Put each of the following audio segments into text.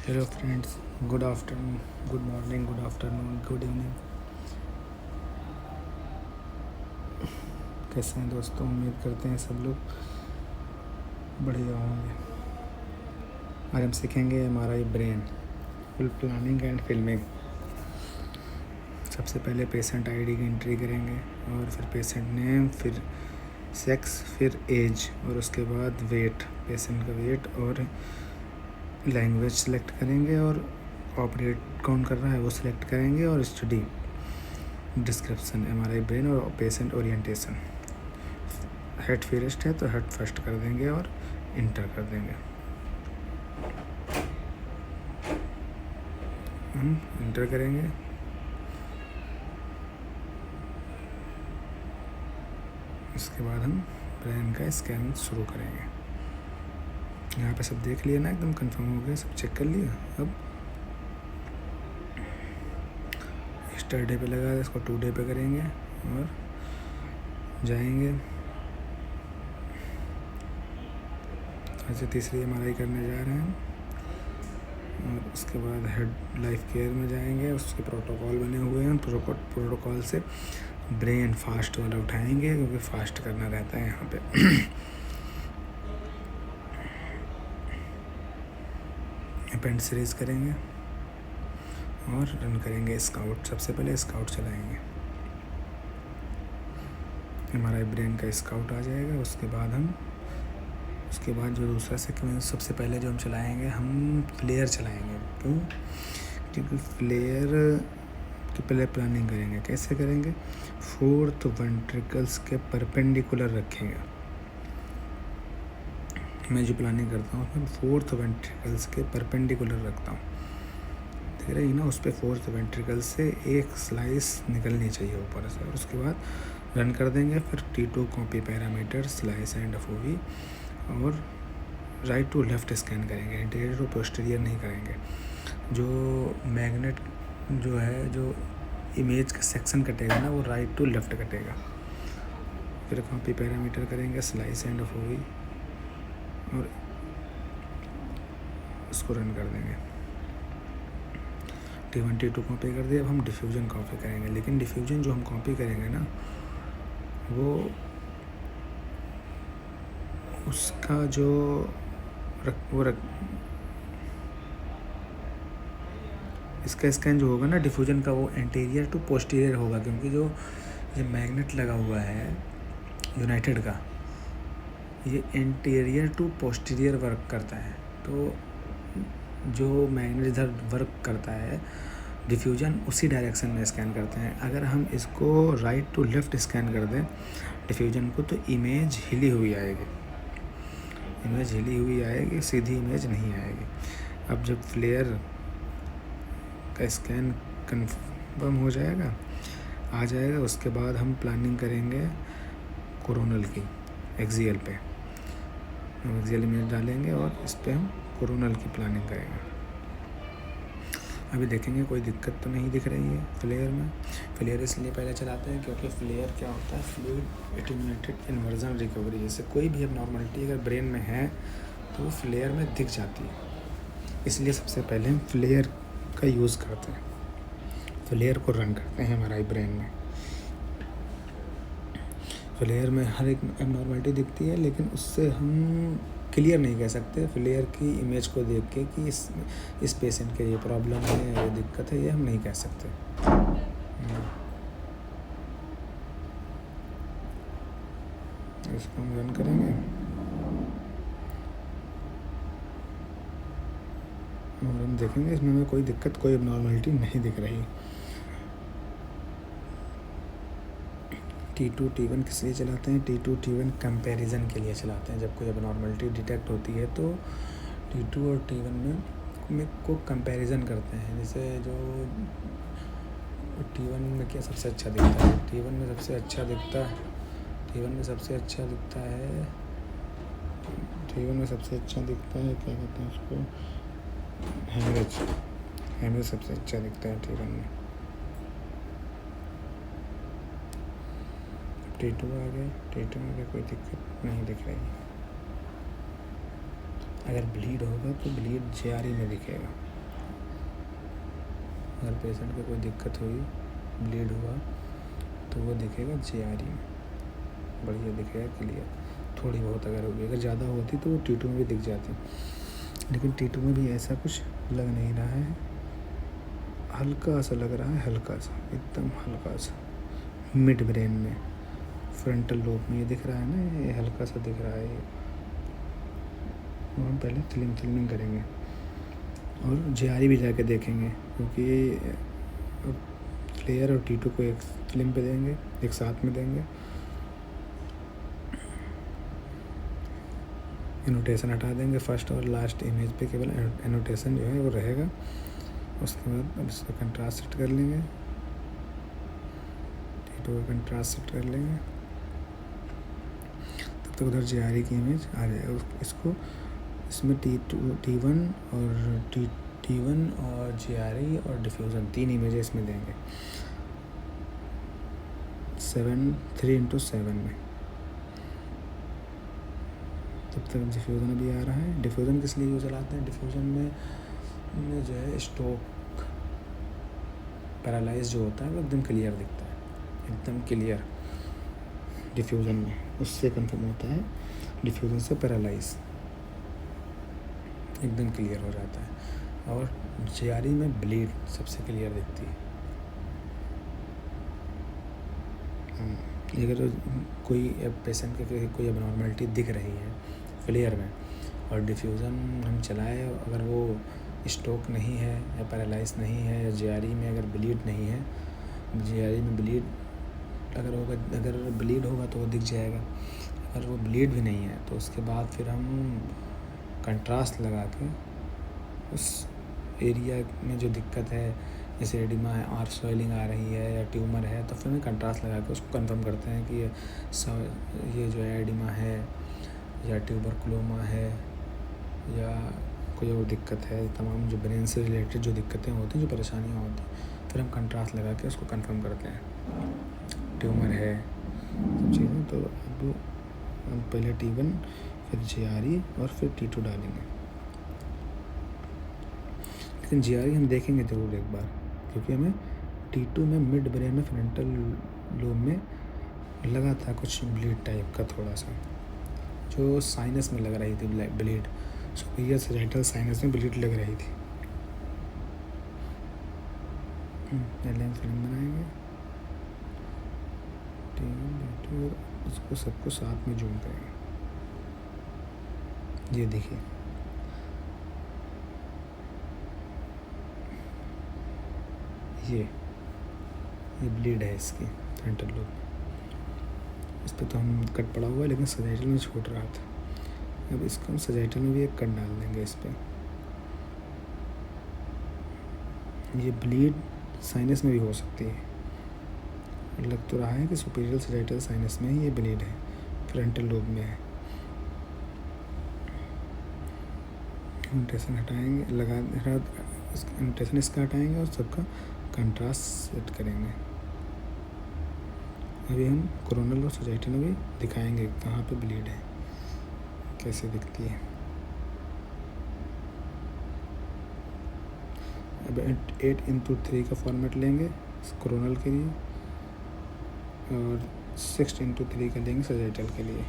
Hello friends, good afternoon, good morning, good afternoon, good evening. कैसे हैं दोस्तों? उम्मीद करते हैं सब लोग बढ़िया होंगे। आज हम सीखेंगे MRI brain, full planning and filming. सबसे पहले पेशेंट आईडी की एंट्री करेंगे और फिर पेशेंट नेम, फिर सेक्स, फिर एज और उसके बाद वेट, पेशेंट का वेट और लैंग्वेज सेलेक्ट करेंगे और ऑपरेट कौन कर रहा है वो सिलेक्ट करेंगे और स्टडी डिस्क्रिप्शन, एमआरआई ब्रेन और पेशेंट ओरिएंटेशन। हेड फर्स्ट है तो हेड फर्स्ट कर देंगे और इंटर कर देंगे। हम इंटर करेंगे। इसके बाद हम ब्रेन का स्कैन शुरू करेंगे। यहाँ पे सब देख लिया ना, एकदम कंफर्म हो गया, सब चेक कर लिया। अब स्टार्ट डे पे लगा, इसको 2 डे पे करेंगे और जाएंगे। ऐसे तीसरी एमआरआई करने जा रहे हैं और उसके बाद हेड लाइफ केयर में जाएंगे। उसके प्रोटोकॉल बने हुए हैं, प्रोटोकॉल से ब्रेन फास्ट वाला उठाएंगे क्योंकि फास्ट करना रहता है यहाँ पे। पेंट सीरीज करेंगे और रन करेंगे स्काउट। सबसे पहले स्काउट चलाएंगे, हमारा ब्रेन का स्काउट आ जाएगा। उसके बाद जो दूसरा सीक्वेंस सबसे पहले जो हम चलाएंगे, हम फ्लेयर चलाएंगे। क्यों? क्योंकि फ्लेयर की पहले प्लानिंग करेंगे। कैसे करेंगे? 4th वेंट्रिकल्स के परपेंडिकुलर रखेंगे। मैं जो प्लानिंग करता हूँ उसमें 4th वेंट्रिकल्स के परपेंडिकुलर रखता हूँ। देख रहे हैं ना, उस पर 4th वेंट्रिकल से एक स्लाइस निकलनी चाहिए ऊपर से। और उसके बाद रन कर देंगे। फिर T2 copy parameter, slice and FOV और राइट टू लेफ़्ट स्कैन करेंगे। इंटीरियर टू पोस्टीरियर नहीं करेंगे। जो मैग्नेट जो है, जो इमेज का सेक्शन कटेगा ना, वो राइट टू लेफ़्ट कटेगा। फिर कॉपी पैरामीटर करेंगे, स्लाइस एंड FOV और उसको रन कर देंगे। T1 T2 कॉपी कर दिया। अब हम डिफ्यूजन कॉपी करेंगे, लेकिन डिफ्यूजन जो हम कॉपी करेंगे ना, वो उसका जो इसका स्कैन जो होगा ना डिफ्यूजन का, वो एंटीरियर टू पोस्टीरियर होगा। क्योंकि जो ये मैग्नेट लगा हुआ है यूनाइटेड का, ये एंटीरियर टू पोस्टीरियर वर्क करता है। तो जो मैग्नेट इधर वर्क करता है, डिफ्यूजन उसी डायरेक्शन में स्कैन करते हैं। अगर हम इसको राइट टू लेफ़्ट स्कैन कर दें डिफ्यूजन को, तो इमेज हिली हुई आएगी, सीधी इमेज नहीं आएगी। अब जब फ्लेयर का स्कैन कंफर्म हो जाएगा, आ जाएगा, उसके बाद हम प्लानिंग करेंगे कोरोनल की, एक्सियल पे। हम एक्सियल इमेज डालेंगे और इस पर हम कोरोनल की प्लानिंग करेंगे। अभी देखेंगे कोई दिक्कत तो नहीं दिख रही है फ्लेयर में। फ्लेयर इसलिए पहले चलाते हैं क्योंकि फ्लेयर क्या होता है, फ्लूइड एटेन्यूएटेड इन्वर्जन रिकवरी। जैसे कोई भी एबनॉर्मलिटी अगर ब्रेन में है तो वो फ्लेयर में दिख जाती है। इसलिए सबसे पहले हम फ्लेयर का यूज़ करते हैं, फ्लेयर को रन करते हैं हमारा ब्रेन में। फ्लेयर में हर एक एबनॉर्मलिटी दिखती है, लेकिन उससे हम क्लियर नहीं कह सकते फ्लेयर की इमेज को देख के कि इस पेशेंट के ये प्रॉब्लम है, ये दिक्कत है, ये हम नहीं कह सकते। इसको हम रन करेंगे और हम देखेंगे इसमें हमें कोई दिक्कत, कोई एबनॉर्मलिटी नहीं दिख रही। T2 T1 किस लिए चलाते हैं? T2 T1 कंपैरिजन के लिए चलाते हैं। जब कोई एबनॉर्मलिटी डिटेक्ट होती है तो T2 और T1 में को कंपैरिजन करते हैं। जैसे जो T1 में क्या सबसे अच्छा दिखता है, T1 में सबसे अच्छा दिखता है क्या कहते हैं उसको, हेमरेज सबसे अच्छा दिखता है T1 में। T2 आ गए, T2 में भी कोई दिक्कत नहीं दिख रही। अगर ब्लीड होगा तो ब्लीड JRE में दिखेगा। अगर पेशेंट को कोई दिक्कत हुई, ब्लीड हुआ, तो वो दिखेगा GRE में, बढ़िया दिखेगा क्लियर। थोड़ी बहुत अगर होगी, अगर ज़्यादा होती तो वो T2 में भी दिख जाती, लेकिन T2 में भी ऐसा कुछ लग नहीं रहा है, हल्का सा लग रहा है, हल्का सा, एकदम हल्का सा मिड ब्रेन में, फ्रंटल लोब में ये दिख रहा है ना, ये हल्का सा दिख रहा है ये। हम पहले फिल्मिंग करेंगे और GRE भी जाके देखेंगे, क्योंकि फ्लेयर और T2 को एक फिल्म पे देंगे, एक साथ में देंगे। एनोटेशन हटा देंगे, फर्स्ट और लास्ट इमेज पे केवल एनोटेशन जो है वो रहेगा। उसके बाद अब इसका कंट्रास्ट सेट कर लेंगे, T2 का कंट्रास्ट सेट कर लेंगे, तब तक उधर GRE की इमेज आ जाएगा। इसको इसमें T1 और GRE और डिफ्यूज़न 3 इमेजेस इसमें देंगे 3x7 में। तब तक डिफ्यूज़न भी आ रहा है। डिफ्यूज़न किस लिए यूज़ चलाते हैं? डिफ्यूज़न में जो है स्ट्रोक पैरालाइज जो होता है वो एकदम क्लियर दिखता है, एकदम क्लियर डिफ्यूज़न में, उससे कंफर्म होता है डिफ्यूज़न से पैरालाइज एकदम क्लियर हो जाता है। और GRE में ब्लीड सबसे क्लियर दिखती है। अगर कोई पेशेंट के कोई एबनॉर्मलिटी दिख रही है फ्लेयर में और डिफ्यूज़न हम चलाए, अगर वो स्ट्रोक नहीं है या पैरालाइज नहीं है या GRE में अगर ब्लीड नहीं है, GRE में ब्लीड अगर ब्लीड होगा तो वो दिख जाएगा। अगर वो ब्लीड भी नहीं है तो उसके बाद फिर हम कंट्रास्ट लगा के उस एरिया में जो दिक्कत है, जैसे एडिमा है, आर स्वेलिंग आ रही है या ट्यूमर है, तो फिर हम कंट्रास्ट लगा के उसको कंफर्म करते हैं कि ये जो है एडिमा है या ट्यूबरकुलोमा है या कोई और दिक्कत है। तमाम जो ब्रेन से रिलेटेड जो दिक्कतें होती हैं, जो परेशानियाँ होती हैं, फिर हम कंट्रास्ट लगा के उसको कंफर्म करते हैं ट्यूमर है सब चीज़ें। तो अब हम पहले T1 फिर GRE और फिर T2 डालेंगे, लेकिन GRE हम देखेंगे ज़रूर एक बार, क्योंकि हमें T2 में मिड ब्रेन में फ्रंटल लोब में लगा था कुछ ब्लीड टाइप का, थोड़ा सा जो साइनस में लग रही थी ब्लीड, सुपीरियर सैजिटल साइनस में ब्लीड लग रही थी। पहले हम फिल्म बनाएंगे T1 इसको सबको साथ में जूम करेंगे। ये देखिए, ये ब्लीड है इसकी फ्रंटल लोब में। इस पर तो हम कट पड़ा हुआ है, लेकिन सजाइटल में छूट रहा था। अब इसको हम सजाइटल में भी एक कट डाल देंगे इस पर। ये ब्लीड साइनस में भी हो सकती है, लग तो रहा है कि सुपीरियर सजाइटल साइनस में ही ये ब्लीड है, फ्रंटल लोब में है। इम्प्रेशन हटाएंगे, इम्प्रेशन इसका हटाएंगे और सबका कंट्रास्ट सेट करेंगे। अभी हम कोरोनल और सजाइटल में भी दिखाएंगे कहाँ पे ब्लीड है, कैसे दिखती है। अब 8:3 का फॉर्मेट लेंगे कोरोनल के लिए और 6:3 का लेंगे सजाइटल के लिए।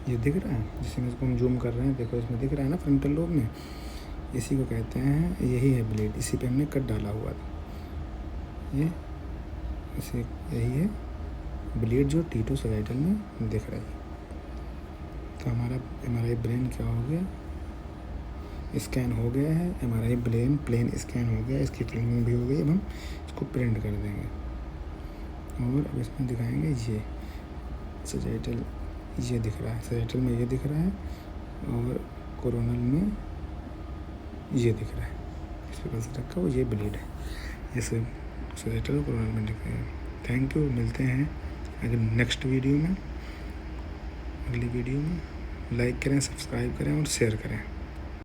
ये दिख रहा है, जिसमें इसको हम जूम कर रहे हैं, देखो इसमें दिख रहा है ना फ्रंटल लोब में, इसी को कहते हैं, यही है ब्लीड, इसी पे हमने कट डाला हुआ था। ये इसे यही है ब्लीड जो T2 सजाइटल में दिख रही है। तो हमारा MRI ब्रेन क्या हो गया, स्कैन हो गया है, MRI ब्रेन प्लेन स्कैन हो गया, इसकी फिल्मिंग भी हो गई। अब हम इसको प्रिंट कर देंगे और अब इसमें दिखाएंगे ये सजाइटल, ये दिख रहा है सजाइटल में, ये दिख रहा है और कोरोनल में ये दिख रहा है, इस पर कंसिडर रखा वो ये ब्लीड है, ये सब सजाइटल और कोरोनल में दिख रहा है। थैंक यू, मिलते हैं अगर नेक्स्ट वीडियो में, अगली वीडियो में। लाइक करें, सब्सक्राइब करें और शेयर करें।